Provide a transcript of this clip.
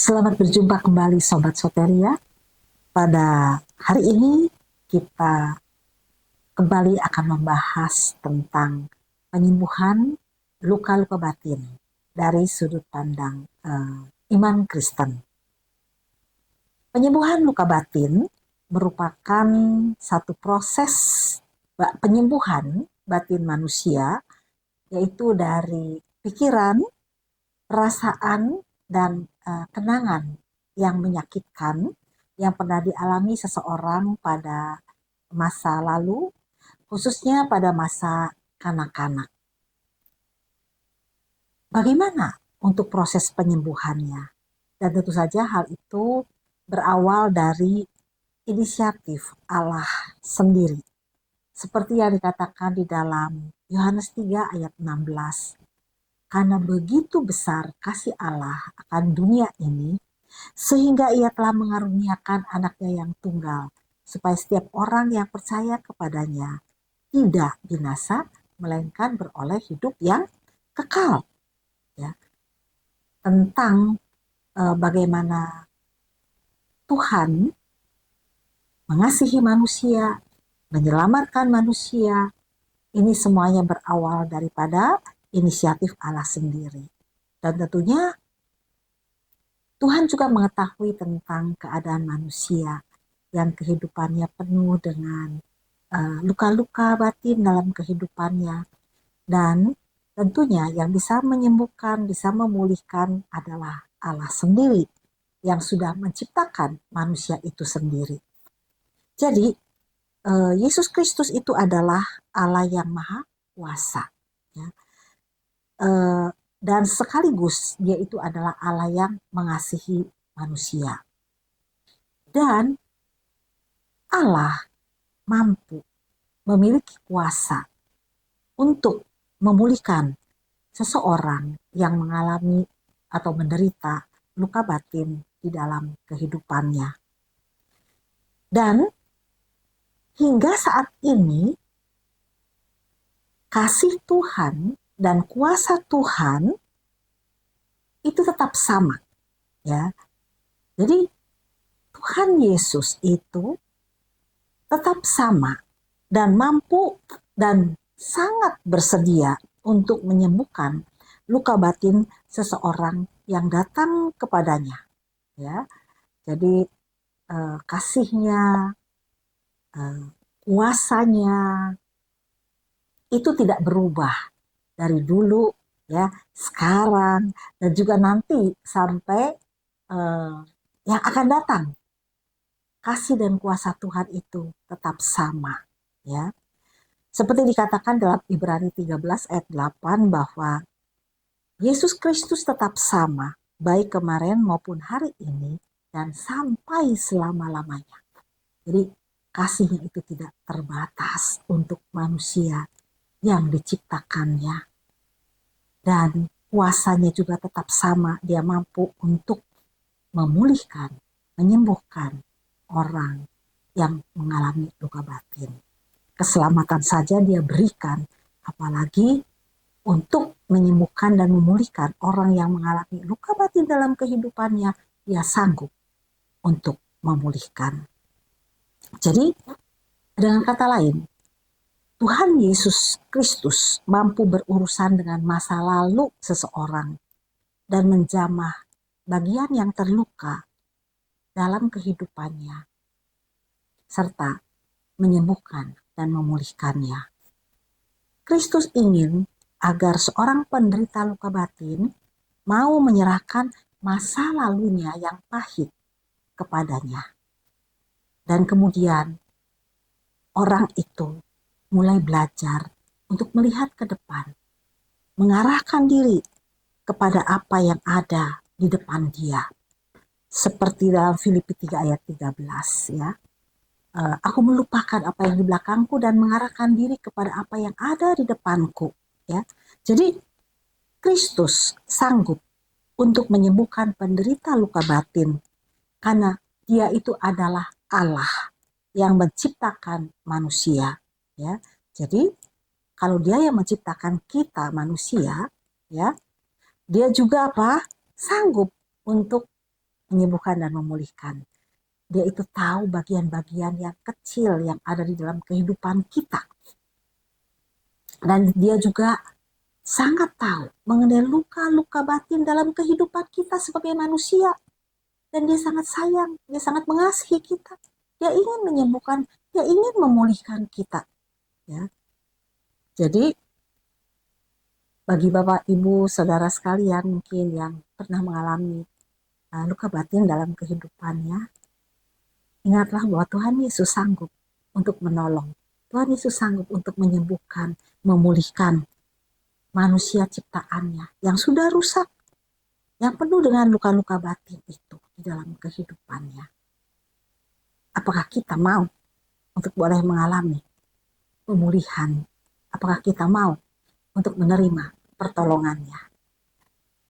Selamat berjumpa kembali Sobat Soteria. Pada hari ini kita kembali akan membahas tentang penyembuhan luka-luka batin dari sudut pandang iman Kristen. Penyembuhan luka batin merupakan satu proses penyembuhan batin manusia, yaitu dari pikiran, perasaan, dan kenangan yang menyakitkan yang pernah dialami seseorang pada masa lalu, khususnya pada masa kanak-kanak. Bagaimana untuk proses penyembuhannya? Dan tentu saja hal itu berawal dari inisiatif Allah sendiri. Seperti yang dikatakan di dalam Yohanes 3 ayat 16. Karena begitu besar kasih Allah akan dunia ini, sehingga ia telah mengaruniakan anaknya yang tunggal, supaya setiap orang yang percaya kepadanya tidak binasa, melainkan beroleh hidup yang kekal. Ya. Tentang bagaimana Tuhan mengasihi manusia, menyelamatkan manusia, ini semuanya berawal daripada inisiatif Allah sendiri. Dan tentunya Tuhan juga mengetahui tentang keadaan manusia yang kehidupannya penuh dengan luka-luka batin dalam kehidupannya. Dan tentunya yang bisa menyembuhkan, bisa memulihkan adalah Allah sendiri yang sudah menciptakan manusia itu sendiri. Jadi Yesus Kristus itu adalah Allah yang maha kuasa. Ya. Dan sekaligus dia itu adalah Allah yang mengasihi manusia. Dan Allah mampu memiliki kuasa untuk memulihkan seseorang yang mengalami atau menderita luka batin di dalam kehidupannya. Dan hingga saat ini kasih Tuhan dan kuasa Tuhan itu tetap sama, ya. Jadi Tuhan Yesus itu tetap sama dan mampu dan sangat bersedia untuk menyembuhkan luka batin seseorang yang datang kepadanya, ya. Jadi kasihnya, kuasanya itu tidak berubah dari dulu, ya, sekarang, dan juga nanti sampai yang akan datang. Kasih dan kuasa Tuhan itu tetap sama, ya. Seperti dikatakan dalam Ibrani 13 ayat 8 bahwa Yesus Kristus tetap sama, baik kemarin maupun hari ini, dan sampai selama-lamanya. Jadi kasihnya itu tidak terbatas untuk manusia yang diciptakannya. Dan kuasanya juga tetap sama, dia mampu untuk memulihkan, menyembuhkan orang yang mengalami luka batin. Keselamatan saja dia berikan, apalagi untuk menyembuhkan dan memulihkan orang yang mengalami luka batin dalam kehidupannya, dia sanggup untuk memulihkan. Jadi dengan kata lain, Tuhan Yesus Kristus mampu berurusan dengan masa lalu seseorang dan menjamah bagian yang terluka dalam kehidupannya, serta menyembuhkan dan memulihkannya. Kristus ingin agar seorang penderita luka batin mau menyerahkan masa lalunya yang pahit kepadanya. Dan kemudian orang itu mulai belajar untuk melihat ke depan, mengarahkan diri kepada apa yang ada di depan dia. Seperti dalam Filipi 3 ayat 13, ya. Aku melupakan apa yang di belakangku dan mengarahkan diri kepada apa yang ada di depanku, ya. Jadi Kristus sanggup untuk menyembuhkan penderita luka batin karena dia itu adalah Allah yang menciptakan manusia, ya. Jadi kalau dia yang menciptakan kita manusia, ya, dia juga apa? Sanggup untuk menyembuhkan dan memulihkan. Dia itu tahu bagian-bagian yang kecil yang ada di dalam kehidupan kita. Dan dia juga sangat tahu mengenai luka-luka batin dalam kehidupan kita sebagai manusia. Dan dia sangat sayang, dia sangat mengasihi kita. Dia ingin menyembuhkan, dia ingin memulihkan kita. Ya. Jadi bagi Bapak, Ibu, Saudara sekalian mungkin yang pernah mengalami luka batin dalam kehidupannya, ingatlah bahwa Tuhan Yesus sanggup untuk menolong. Tuhan Yesus sanggup untuk menyembuhkan, memulihkan manusia ciptaannya yang sudah rusak, yang penuh dengan luka-luka batin itu di dalam kehidupannya. Apakah kita mau untuk boleh mengalami pemulihan? Apakah kita mau untuk menerima pertolongannya?